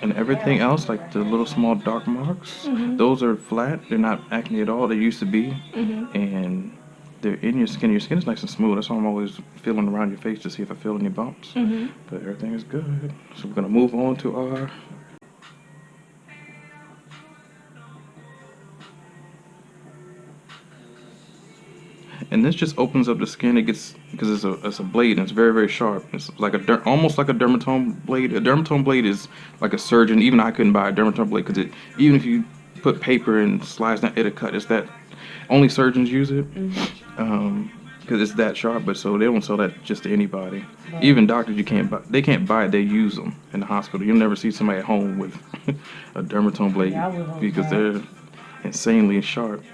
And everything else, like the little small dark marks, those are flat. They're not acne at all. They used to be, and they're in your skin. Your skin is nice and smooth. That's why I'm always feeling around your face to see if I feel any bumps. But everything is good. So we're gonna move on to our. And this just opens up the skin. It gets because it's a blade and it's very very sharp. It's like almost like a dermatome blade. A dermatome blade is like a surgeon. Even I couldn't buy a dermatome blade because even if you put paper and slides down, it'll cut. It's that only surgeons use it because it's that sharp. But so they don't sell that just to anybody. Right. Even doctors you can't buy. They can't buy it. They use them in the hospital. You'll never see somebody at home with a dermatome blade because they're insanely sharp.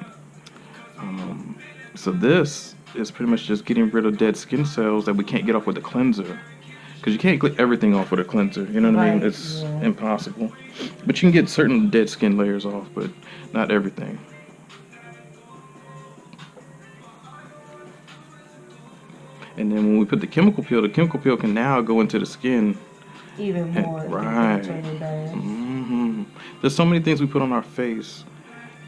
So this is pretty much just getting rid of dead skin cells that we can't get off with a cleanser. Because you can't get everything off with a cleanser, you know what I mean? It's impossible. But you can get certain dead skin layers off, but not everything. And then when we put the chemical peel can now go into the skin. Even more. Right. There's so many things we put on our face.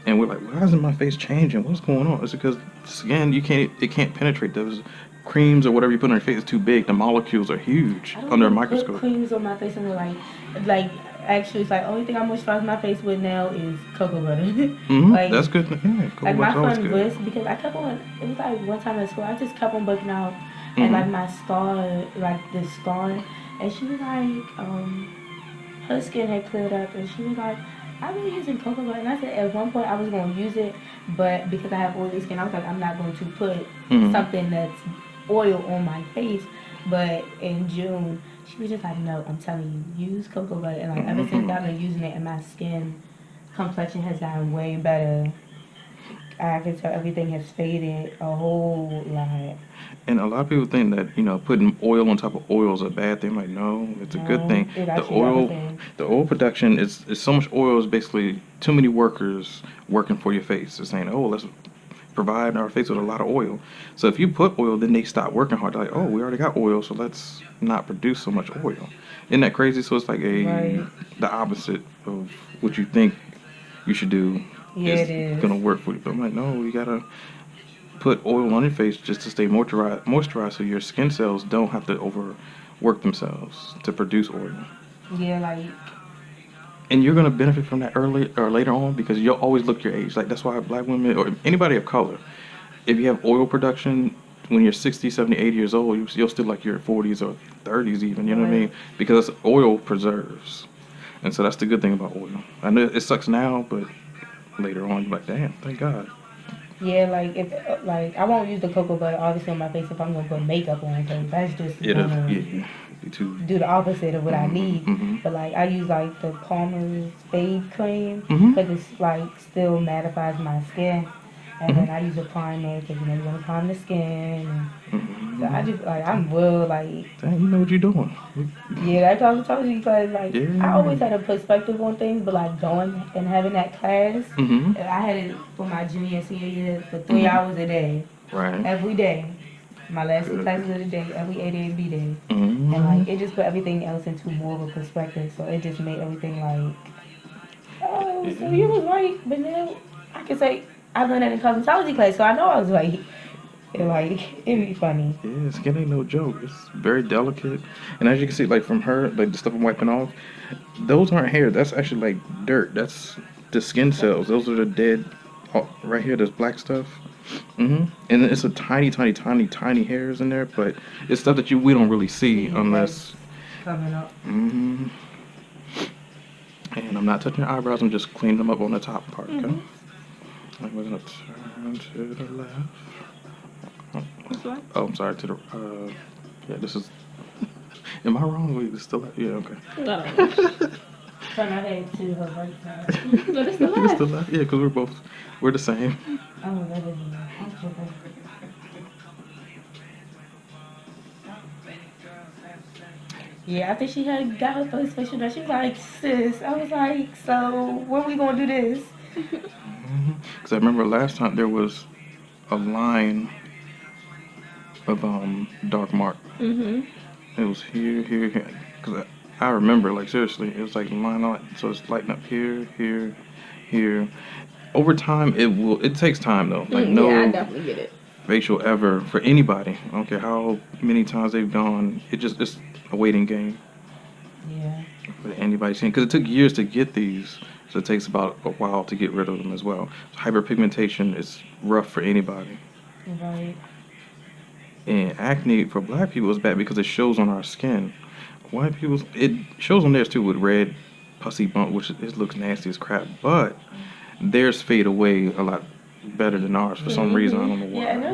And we're like, why isn't my face changing? What's going on? It's because skin, it can't penetrate those creams or whatever you put on your face is too big. The molecules are huge under a microscope. Put creams on my face and like actually, it's like only thing I moisturize my face with now is cocoa butter. Like, that's good. Yeah, like my friend was because I kept on. It was like one time at school, I just kept on breaking out and like my scar, like the scar, and she was like, her skin had cleared up, and she was like, I've been using cocoa butter, and I said at one point I was going to use it, but because I have oily skin, I was like, I'm not going to put something that's oil on my face. But in June, she was just like, no, I'm telling you, use cocoa butter. And like ever since I've been using it, and my skin complexion has gotten way better. I can tell everything has faded a whole lot. And a lot of people think that putting oil on top of oil is a bad thing. Like, no, it's a good thing. The oil production is so much oil is basically too many workers working for your face. It's saying, oh, let's provide our face with a lot of oil. So if you put oil, then they stop working hard. They're like, oh, we already got oil, so let's not produce so much oil. Isn't that crazy? So it's like the opposite of what you think you should do. Yeah, it is gonna work for you. But I'm like, no, you gotta put oil on your face just to stay moisturized so your skin cells don't have to overwork themselves to produce oil. Yeah, like. And you're gonna benefit from that early or later on because you'll always look your age. Like that's why black women or anybody of color, if you have oil production when you're 60, 70, 80 years old, you'll still like your 40s or 30s even. You know what I mean? Because oil preserves, and so that's the good thing about oil. I know it sucks now, but later on you're like, damn, thank God. Yeah, like if I won't use the cocoa butter obviously on my face if I'm gonna put makeup on because that's just do the opposite of what I need. But like I use like the Palmer's Fade Cream because it's like still mattifies my skin, and then I use a primer because you want to prime the skin. And so I just I'm real Dang, you know what you're doing. Yeah, that's what I told you because I always had a perspective on things, but like going and having that class, I had it for my junior and senior year for 3 hours a day, every day. My last 2 classes of the day, every A day and B day, and like it just put everything else into more of a perspective. So it just made everything like, oh, so you was right, but now I can say I learned that in cosmetology class, so I know I was right. It'd be funny. Yeah, skin ain't no joke. It's very delicate. And as you can see, like from her, like the stuff I'm wiping off, those aren't hair. That's actually like dirt. That's the skin cells. Those are the dead, right here, this black stuff. And it's a tiny, tiny, tiny, tiny hairs in there, but it's stuff that we don't really see unless. Coming up. And I'm not touching your eyebrows. I'm just cleaning them up on the top part, okay? We're gonna turn to the left. Oh, I'm sorry. To the yeah, this is. Am I wrong? Wait, it's still left. Yeah, okay. No. Turn our head to her right side. No, it's the left. It's the left. Yeah, because we're the same. Oh, that is Yeah, after she had got her first facial done, she was like, sis, I was like, so when we gonna do this? Because I remember last time there was a line of dark mark. It was here, here, here. Because I remember, like seriously, it was like line on, so it's lighting up here, here, here. Over time, it takes time though. Like Yeah, I no definitely get it. facial ever for anybody. I don't care how many times they've gone. It's a waiting game Yeah. for anybody seeing, because it took years to get these, so it takes about a while to get rid of them as well. So hyperpigmentation is rough for anybody. Right. And acne for black people is bad because it shows on our skin. White people, it shows on theirs too with red, pussy bump, which it looks nasty as crap. But theirs fade away a lot better than ours for some reason. I don't know why. Yeah, and there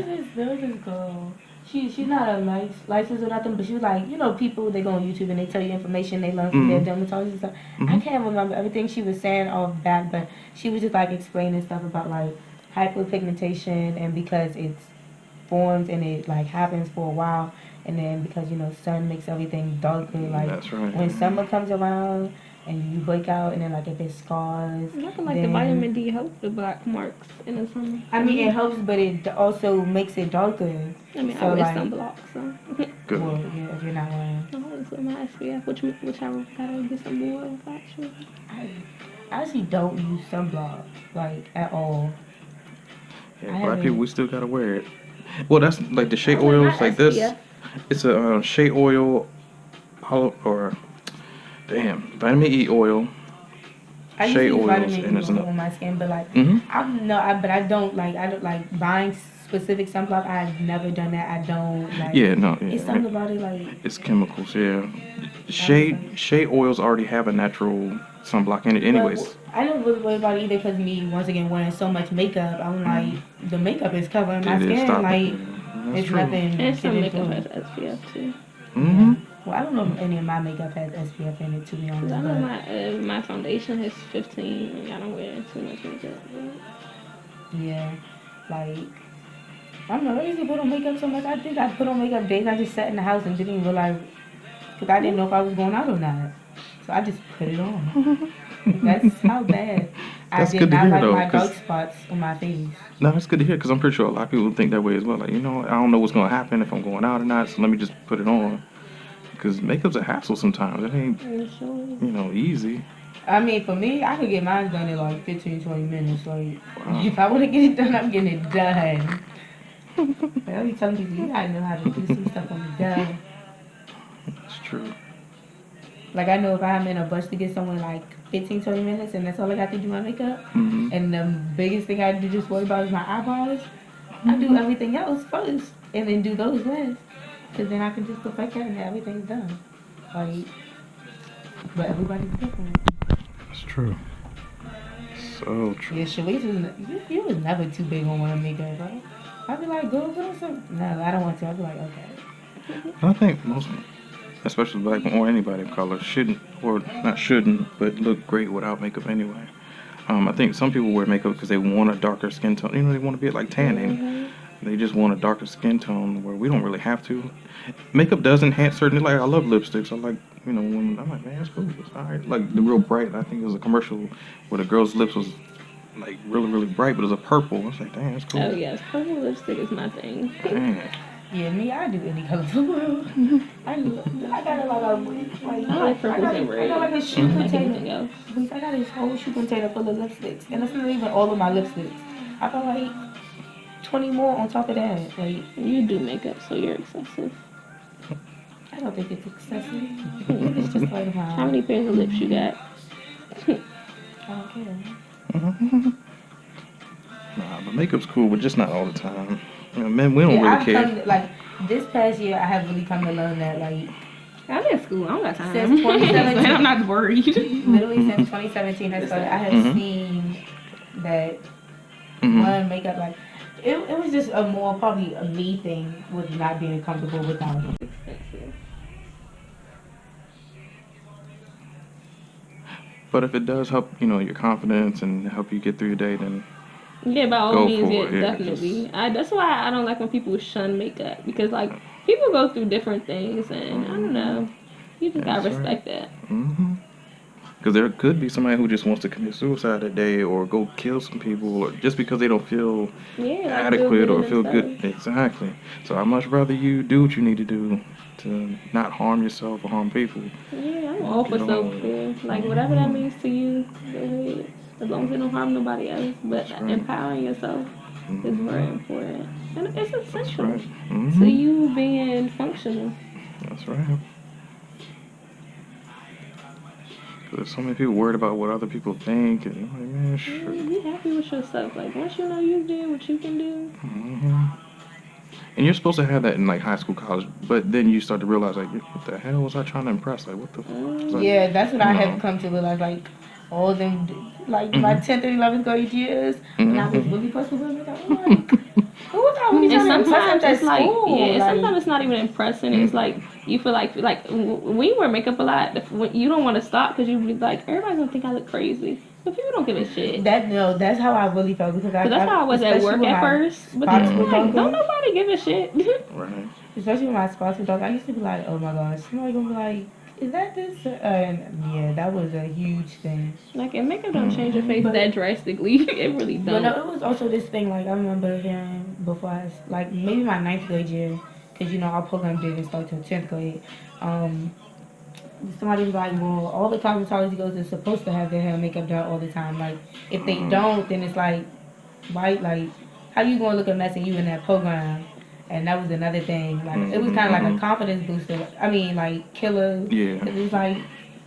was this girl. She's not a licensed or nothing, but she was like, you know, people they go on YouTube and they tell you information they learn from their dermatologists and stuff. I can't remember everything she was saying off back, but she was just like explaining stuff about like hyperpigmentation and because it's forms and it like happens for a while, and then because you know sun makes everything darker. Like That's right. when summer comes around and you break out, and then like if it's scars. I feel like the vitamin D helps the black marks in the summer. I mean, it helps, but it also makes it darker. I mean, so I wear like, sunblock, so. Good. Well, yeah, if you're not wearing. I always wear my SPF, which I gotta get some more of actually. I actually don't use sunblock like at all. Yeah, black people, we still gotta wear it. Well, that's like the shea oils, like this. SPF. It's a shea oil, or vitamin E oil. I Shea use oils, vitamin and E it's oil on my skin, but like but I don't like buying specific sunblock. I've never done that. I don't like. Yeah, no, yeah. It's something about it like. It's chemicals, yeah. Shea oils already have a natural sunblock in it, anyways. But I don't really worry about it either because me once again wearing so much makeup. I'm like the makeup is covering my It is skin. stopping. Like That's it's true. nothing. And some getting makeup through. has SPF too. Well, I don't know if any of my makeup has SPF in it, to be honest. I know But my foundation has 15. And I don't wear too much makeup. yeah, like I don't know. I used to put on makeup so much. I think I put on makeup days. I just sat in the house and didn't realize because I didn't know if I was going out or not. So I just put it on. That's how bad. That's I good did to not hear, like though, my 'cause- dark spots on my face. No, that's good to hear because I'm pretty sure a lot of people think that way as well. Like, you know, I don't know what's going to happen if I'm going out or not, so let me just put it on. Because makeup's a hassle sometimes. It ain't, you know, easy. I mean, for me, I could get mine done in like 15, 20 minutes. Like, if I want to get it done, I'm getting it done. Like, I be telling people, you gotta know how to do some stuff on the done. That's true. Like, I know if I'm in a rush to get somewhere like 15, 20 minutes and that's all I got to do my makeup, and the biggest thing I do just worry about is my eyebrows, I do everything else first and then do those last. Because then I can just perfect that and everything's done. Like, but everybody's different. That's true. So true. Yeah, Sharice you was never too big on wearing makeup, bro. I'd be like, go put on some. No, I don't want to. I'd be like, okay. I think most, especially black or anybody of color, shouldn't, or not shouldn't, but look great without makeup anyway. I think some people wear makeup because they want a darker skin tone. You know, they want to be like tanning. They just want a darker skin tone where we don't really have to. Makeup does enhance certain. Like I love lipsticks. I like, you know, when I'm like, man, it's cool. It's all right. Like the real bright. I think it was a commercial where the girl's lips was like really, really bright, but it was a purple. I was like, damn, that's cool. Oh yes, purple lipstick is my thing. Dang. Yeah, me, I do any color in the world. I got a lot of like I like purples and red. I got like a shoe Like everything container. else. I got this whole shoe container full of lipsticks, and it's not even all of my lipsticks. I got like 20 more on top of that. Like, You do makeup, so you're excessive. I don't think it's excessive. It's just like How many pairs of lips you got? I don't care. Nah, but makeup's cool, but just not all the time. You know, men, we don't really I've care. come, like, this past year, I have really come to learn that, like, I'm in school. I don't got time. since 2017, I'm not worried. literally since 2017 has started, I have seen that one makeup, like, it was just a more probably a me thing with not being comfortable without it. But if it does help, you know, your confidence and help you get through your day, then Yeah, by all Go means, for yeah, it, yeah, definitely. That's why I don't like when people shun makeup because, like, people go through different things, and I don't know. You just gotta That's right. respect that. Because there could be somebody who just wants to commit suicide that day or go kill some people or just because they don't feel Yeah, like adequate or feel good. themselves. Exactly. So I'd much rather you do what you need to do to not harm yourself or harm people. Yeah, I'm all for Get self on. care. Like whatever that means to you, go ahead. As long as it don't harm nobody else. But That's right. empowering yourself is very important. And it's That's essential right. to you being functional. That's right. There's so many people worried about what other people think, and I'm like, man, Yeah, sure. be happy with yourself. Like once you know you did what you can do. And you're supposed to have that in like high school, college, but then you start to realize like, what the hell was I trying to impress? Like, what the fuck was I? Yeah, that's what I have No. come to realize. Like all them, like my 10th and 11th grade years, when I was really supposed to be like, I'm like, who was I really And trying to impress at sometimes that it's like, yeah, school? and Like, sometimes it's not even impressing. It's like you feel like when you wear makeup a lot, you don't want to stop because you be like, everybody's gonna think I look crazy, but people don't give a shit. that no, that's how I really felt because Cause that's how I was at especially work when at my first. But then spots I'm were like, don't darker. nobody give a shit. Right. Especially when my spots were dark, I used to be like, oh my gosh, somebody gonna be like, is that this? And yeah, that was a huge thing. Like, and makeup don't change your face But that drastically. It really But no, don't. it was also this thing. Like I remember hearing before like maybe my ninth grade year, because our program didn't start till 10th grade. Um, Somebody was like, "Well, all the cosmetology girls are supposed to have their hair and makeup done all the time. Like if they don't, then it's like, right? Like how you gonna look a mess and you in that program?" And that was another thing. Like it was kind of like a confidence booster. I mean, like killer. Yeah. Cause it was like,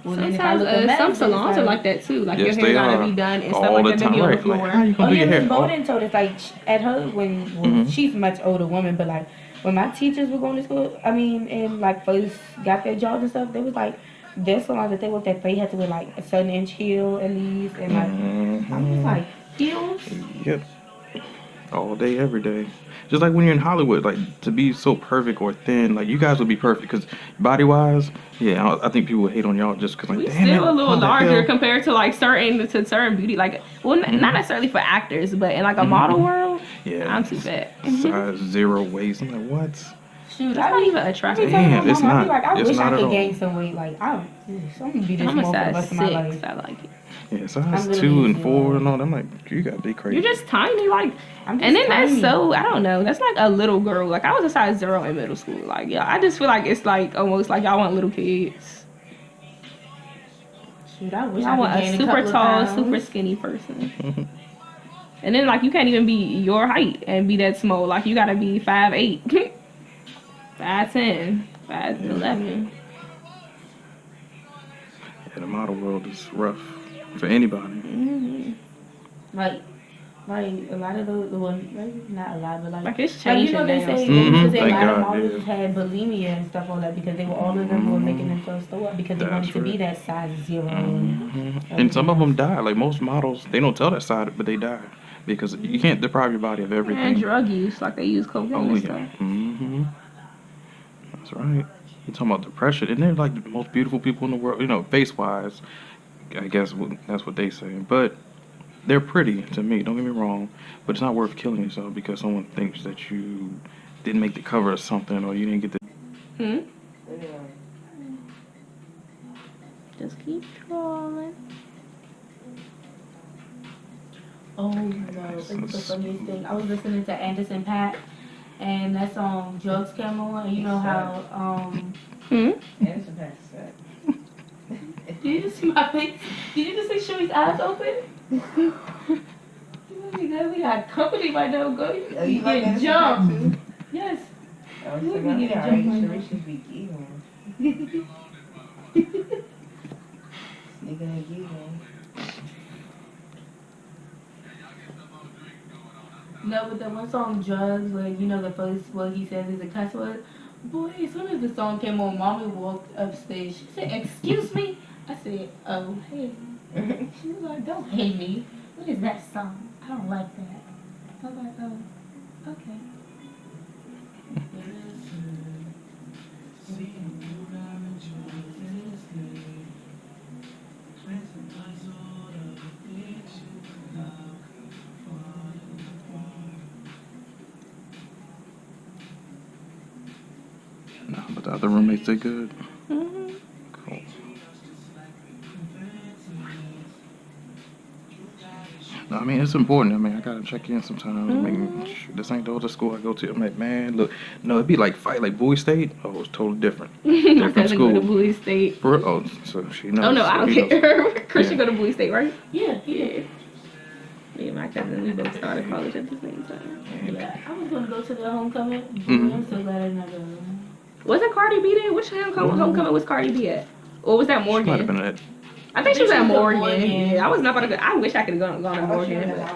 well, then if I Sometimes look a mess, some then it's salons are like, like that too. Like your Yes, hair they gotta are. be done and stuff All like the that to time, be on the right? Like, how floor. you oh gonna do yeah, your Miss hair? Bowden told us like at her when she's a much older woman, but like when my teachers were going to school, I mean, and like first got their jobs and stuff, they was like their salons that they worked at, they had to wear like a certain inch heel at least, and like I'm just like heels. Yep. All day, every day. Just like when you're in Hollywood, like to be so perfect or thin, like you guys would be perfect because body wise, yeah, I think people would hate on y'all just because like, We damn it, still a little how the larger hell? compared to like certain beauty. Like, well, not necessarily for actors, but in like a model world, Yeah, I'm too fat. size 0 waist. I'm like, what? Shoot, That's not even I be attractive. telling my Damn, it's mom, I be not. like, I It's wish I not at could all. gain some weight. Like I'm gonna be this I'm a small for the size rest of my 6. life. I like it. Yeah, size I'm 2 literally and 4 zero. and all. I'm like, you gotta be crazy. You're just tiny, like, I'm just and then tiny. that's so I don't know. That's like a little girl. Like I was a size 0 in middle school. Like yeah, I just feel like it's like almost like y'all want little kids. Shoot, I wish I Y'all could want a gain a super couple of tall, pounds. super skinny person. And then like you can't even be your height and be that small. Like you gotta be 5'8", 5'10", 5'11". Yeah, the model world is rough for anybody. Like a lot of those, well, maybe not a lot, but Like it's like changing they now. say So. they used to say a Thank lot of God, models yeah. had bulimia and stuff like that because they were all of them were making themselves throw up because they wanted That's to be right. that size 0. And some of them die. Like most models, they don't tell that side, but they die because you can't deprive your body of And everything. drug use, like they use cocaine Oh and yeah. stuff. That's right. You're talking about depression, and they're like the most beautiful people in the world. You know, face wise, I guess that's what they say. But they're pretty to me. Don't get me wrong, but it's not worth killing yourself because someone thinks that you didn't make the cover or something, or you didn't get the. Just keep trolling. Oh no, it was the funniest thing. I was listening to Anderson .Paak and that song Drugs came on, and you know how Anderson .Paak suck. did you just see my face? Did you just see Shuri's eyes open? We got company right now, go. Oh, you You like get Anderson .Paak jumped. too? Yes. Oh, You so would be getting alright. jumped right Sure, now. should be giggling. Sneaking and giggling. No, with that one song Drugs, where the first word he says is a cuss word. Boy, as soon as the song came on, mommy walked upstairs. She said, "Excuse me." I said, "Oh, hey." She was like, "Don't hate me. What is that song? I don't like that." I was like, "Oh, okay." No, but the other roommates, they good. Cool. I mean, it's important. I mean, I gotta check in sometimes. I mean, this ain't the other school I go to. I'm like, man, look, no, it'd be like fight like Bowie State. Oh, it's totally different. My Different cousin go to school. Bowie State. For real? Oh, so she knows. Oh no, I so don't he knows. care. Christian Yeah. go to Bowie State, right? Yeah. Yeah. Me and my cousin, we both started college at the same time. Yeah, I was gonna go to the homecoming, but Mhm. I'm so glad I didn't go. Wasn't Cardi B there? Which homecoming was Cardi B at? Or was that She might have Morgan? been at. I think she was at Morgan. Morgan. Yeah, I was not about to go. I wish I could have gone to Morgan. But... No,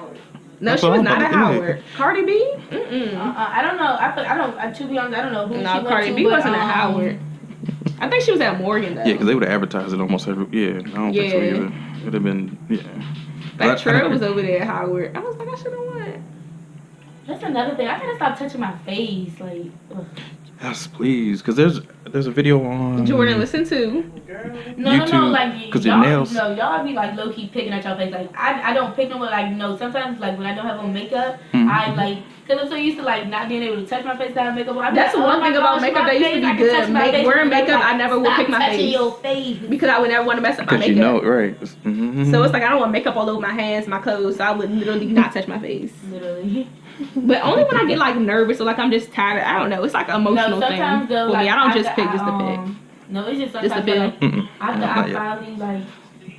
That's she what was I'm not about at to do. Howard. Cardi B? Mm-mm. I don't know. I don't. To be honest, I don't know who she No, went Cardi to, B but, wasn't at Howard. I think she was at Morgan though. Yeah, because they would have advertised it almost every. Yeah, I don't think so Yeah. either. It'd have been. Yeah. That But I- trail was over there at Howard. I was like, I should have won. That's another thing. I gotta stop touching my face. Like, ugh. Yes, please, because there's a video on Jordan, listen to. No, YouTube, like 'cause your y'all, nails- no, y'all be like low key picking at your face. Like I don't pick them, but like no, sometimes like when I don't have on makeup, Mhm. I like because I'm so used to like not being able to touch my face, I have makeup on. I be That's like, one oh my thing about gosh, makeup my that used to face, be I can good. touch my face, Wearing and I'm makeup, like, I never would stop pick my touching face. your face. Because I would never want to mess up my because makeup. you know, right? Mhm. So it's like I don't want makeup all over my hands, my clothes, so I would literally not touch my face. Literally. But only when I get like nervous or like I'm just tired. I don't know. It's like an emotional no, thing sometimes for though, me. like, I don't just after pick just to pick. No, it's just Just sometimes to like, Mm-mm. after Not I yet. finally like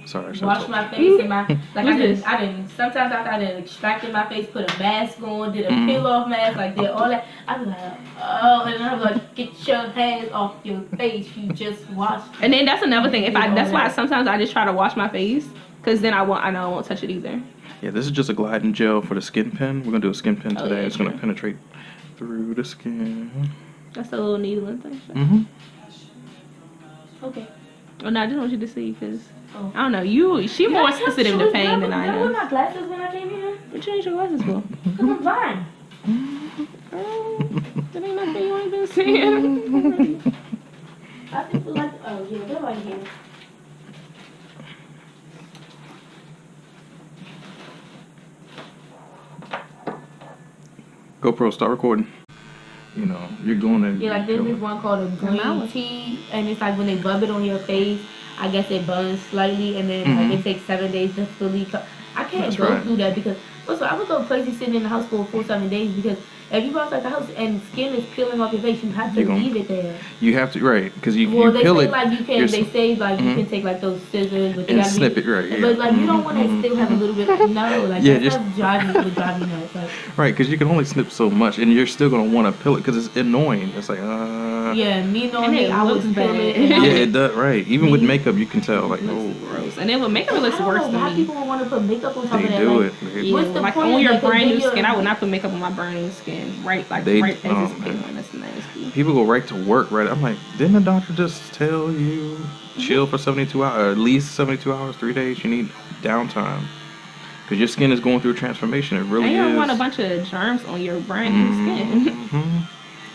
Sorry, I should've wash told my you. face and my like Who's this? I didn't sometimes after I didn't extracted my face, put a mask on, did a Mm. peel off mask, like did all that. I was like, oh, and I was like, get your hands off your face, you just washed. And then that's another thing. That's why that. sometimes I just try to wash my face because then I know I won't touch it either. Yeah, this is just a gliding gel for the skin pen. We're gonna do a skin pen Oh, today. yeah, It's gonna true. penetrate through the skin. That's a little needling thing. Mm-hmm. Okay. Oh no, I just want you to see because Oh. I don't know. She more sensitive to pain than I Did I wear am. my glasses when I came here? What you need your glasses for? Cause I'm blind. Girl, that ain't nothing you ain't been seeing. I think like oh yeah, they're right here. GoPro, start recording. You know, you're going to. Yeah, like there's this one called a green tea, and it's like when they rub it on your face, I guess it burns slightly, and then like it takes 7 days to fully. I can't That's go right. through that because first of all, I would go crazy sitting in the house for a full 7 days because if you go outside the house and skin is peeling off your face, you have to You gonna- leave it there. You have to, right? Because you Well, they peel say it. like you can. you're They s- say like you Mhm. can take like those scissors, but you and gotta snip be, it, right? Yeah. But like you don't want to Mhm. still have a little bit. No, like Yeah, that just- stuff would drive me nuts. Like, Right, because you can only snip so much, and you're still gonna want to peel it because it's annoying. It's like, yeah, me knowing And me, it I would looks feel bad. it. and I Yeah, would- it does. Right, even with Me- makeup, you can tell. Like, oh, Gross. And then with makeup, it I looks don't worse know than why me. people would want to put makeup on top they of that. do like, it. Yeah, What's the like point? on your Like, brand new then skin, I you're- would not put makeup on my brand new skin. Right, like They- right as oh, it's man. peeling. That's nasty. People go right to work, right? I'm like, didn't the doctor just tell you chill for 72 hours, or at least 72 hours, 3 days? You need downtime because your skin is going through a transformation. It really And you is. don't want a bunch of germs on your brand new skin. Mhm.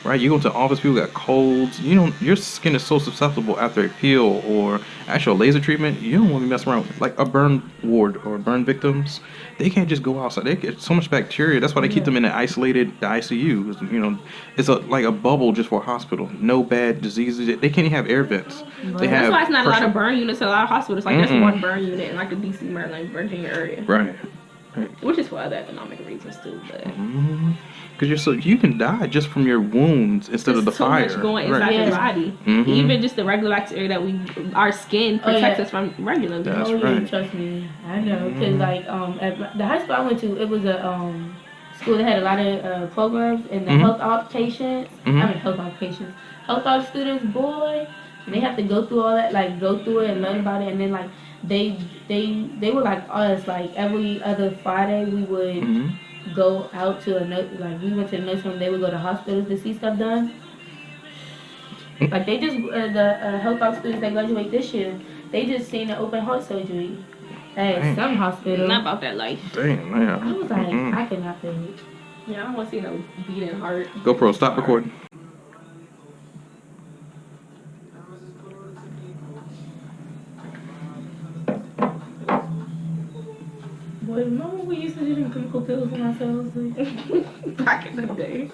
Right, you go to the office, people got colds. You know, your skin is so susceptible after a peel or actual laser treatment. You don't want to be messing around with, like a burn ward or burn victims. They can't just go outside. They get so much bacteria. That's why they keep them in the ICU. You know, it's like a bubble just for a hospital. No bad diseases. They can't even have air vents. They have That's why it's not a lot pressure. of burn units at a lot of hospitals. Like there's Mm-mm. one burn unit in like the DC, Maryland, Virginia area. Right. Which is for other economic reasons too. But Because you can die just from your wounds instead of the so fire. much going inside Right. your Yeah. body. Mhm. Even just the regular bacteria that our skin Oh, yeah. protects us from regularly. That's oh yeah, right. trust me, I know. Cause like at the high school I went to, it was a school that had a lot of programs and the Mhm. health outpatients. Mhm. I mean health outpatients, health out students. Boy, they have to go through all that, like go through it and learn about it, and then like they were like us. Like every other Friday we would Mhm. go out to like we went to the nursing home. They would go to hospitals to see stuff done. Like they just the health out students that graduate this year, they just seen an open heart surgery at Dang. some hospital. Not about that life. Damn, man. I was like, Mm-mm. I could not feel it. Yeah, I don't want to see no beating heart. GoPro, stop recording. Boy, remember we used to do them chemical pills on ourselves? Like, Back in the day.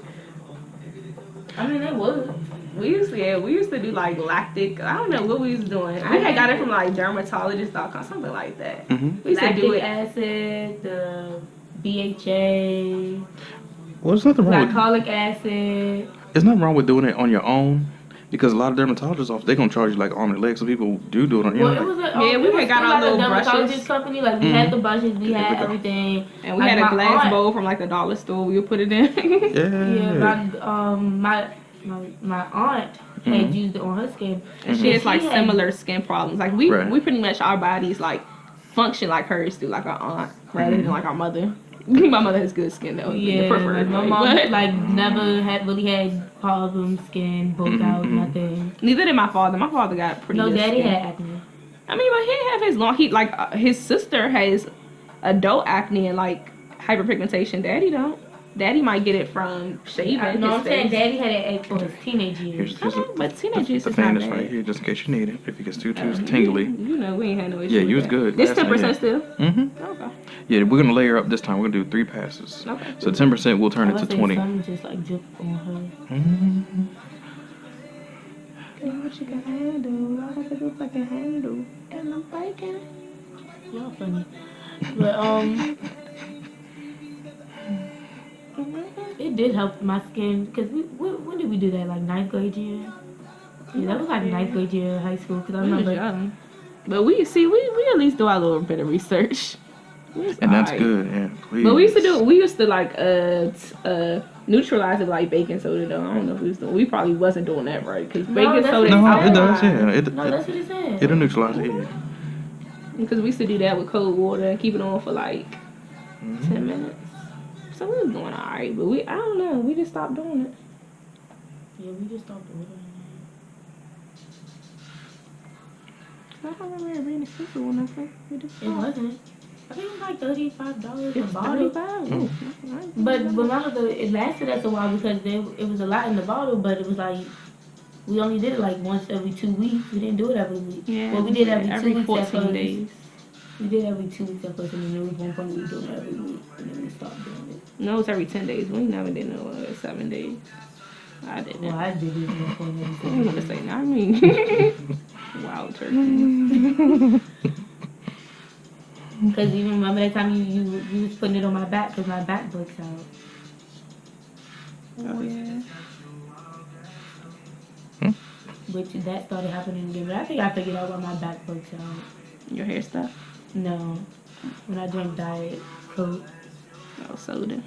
I mean, they would. We used to do like lactic. I don't know what we was doing. I had got it from like dermatologist.com, something like that. Mm-hmm. We used to do Lactic it. acid, the BHA, Well, there's nothing wrong with glycolic acid. there's nothing wrong with doing it on your own. Because a lot of dermatologists, they're gonna charge you like arm and leg. So people do it on, you Well, know, it was like, a, Yeah, we it was had got still our like a little dermatologist brushes. company. Like we had the brushes, we had everything, And we like, had a my glass aunt- bowl from like the dollar store. We would put it in. Yeah, my aunt had used it on her skin, And she has like had- similar skin problems. Like we Right. pretty much our bodies like function like hers do, like our aunt rather than like our mother. My mother has good skin though. Yeah, preferred, like my way, mom but like never had really had problems, skin, broke out, nothing. neither did my father. My father got pretty No, good daddy skin. had acne. I mean, but he didn't have his long. He like his sister has adult acne and like hyperpigmentation. Daddy don't. Daddy might get it from shaving. No, his I'm saying face. daddy had it for his teenage years. here's But teenage years the is fan not is right bad. here, just in case you need it. If it gets too tingly. You know, we ain't had no issue. Yeah, with you was that. good It's last time, 10% yeah. still. Mm-hmm. Okay. Yeah, we're gonna layer up this time. We're gonna do 3 passes. Okay. So 10% will turn I it to would say 20. something just like drip on her. Mm-hmm. What you can handle? I have to do like a handle. And I'm breaking. Y'all funny. But it did help my skin because when did we do that? Like 9th grade year. Yeah, that was like 9th grade year of high school because I We was remember. young. But we at least do our little bit of research. And that's good, yeah. Please. But we used to like neutralize it with like baking soda though. I don't know if we was doing. We probably wasn't doing that right because No, baking that's soda. what No, it it does, said. yeah. No, that's what it said. It'll neutralize it, yeah. Because we used to do that with cold water and keep it on for like 10 minutes. So we was doing alright, but I don't know. We just stopped doing it. Yeah, we just stopped ordering I don't remember it being expensive or nothing. We just it. It wasn't. I think it was like $35 a It's bottle. 35. Oh. But remember, it lasted us a while because it was a lot in the bottle, but it was like we only did it like once every 2 weeks. We didn't do it every week. Yeah, Well, we did every 2 weeks 14 at first. days. We did every 2 weeks at first, and then there was one point we were doing it every week, and then we stopped doing it. No, it's every 10 days. We never did no 7 days. I didn't. Well, I did it at one point every I'm 7 gonna days. say, not me. Wild turkey. Because even remember that time you was putting it on my back because my back breaks out. Oh yeah. Which that started happening again. But I think I figured out why my back breaks out. Your hair stuff. No. When I drink Diet Coke. Oh, soda.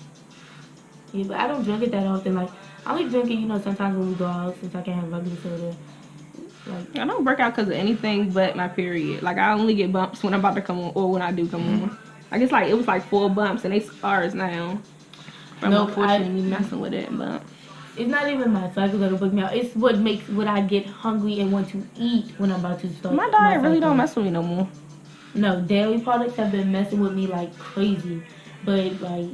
Yeah, but I don't drink it that often. Like, I only drink it, sometimes when we go out since I can't have regular soda. Like, I don't break out because of anything but my period. Like I only get bumps when I'm about to come on or when I do come on. I guess like it was like 4 bumps and they scars now. From No, unfortunately messing with it, but it's not even my cycle that'll break me out. It's what I get hungry and want to eat when I'm about to start. my diet really cycle. don't mess with me no more. No, dairy products have been messing with me like crazy. But like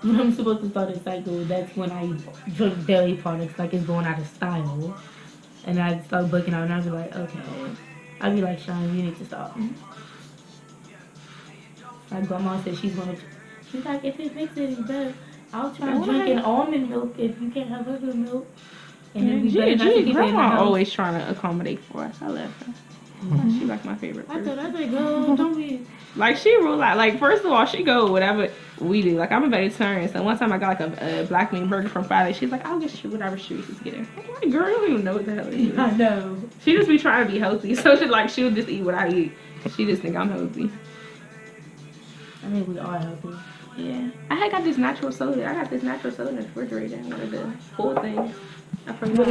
when I'm supposed to start a cycle, that's when I drink dairy products like it's going out of style. And I start breaking out and I'll be like, okay. I'll be like, Sean, you need to stop. My grandma said she's like, if it makes it any better, I'll try drinking almond milk if you can't have regular milk. And then we better not to keep it in the Grandma house. always trying to accommodate for us. I love her. She like my favorite I person. thought, girl, don't be. Like she rule out. Like first of all, she go whatever we do. Like I'm a vegetarian, so one time I got like a black bean burger from Friday. She's like, I'll get you whatever Sharice's getting. I'm like, girl, you don't even know what the hell it is. I know. She just be trying to be healthy, so she'll just eat what I eat. She just think I'm healthy. I mean, we are healthy. Yeah, I had got this natural soda. I got this natural soda in the refrigerator. One of the cool things. I forgot.